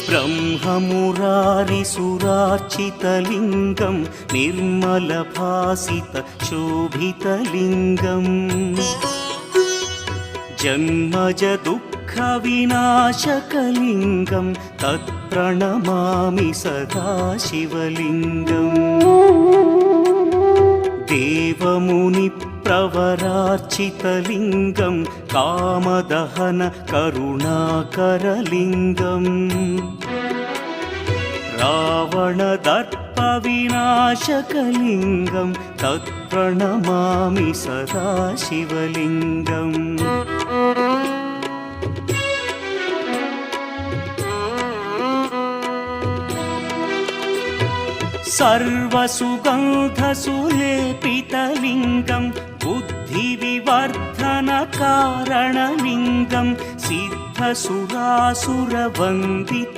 ब्रह्ममुरारिसुरार्चितलिङ्गं निर्मलभासितशोभितलिङ्गम् जन्मजदुःखविनाशकलिङ्गं तत्प्रणमामि सदा शिवलिङ्गम् देवमुनिप्रवरार्चितलिङ्गं कामदहन करुणाकरलिङ्गम् रावणदर्पविनाशकलिङ्गं तत्प्रणमामि सदा शिवलिङ्गम् सर्वसुगन्धसुलेपितलिङ्गं बुद्धिविवर्धनकारणलिङ्गं सिद्धसुरासुरवन्दितलिङ्गम्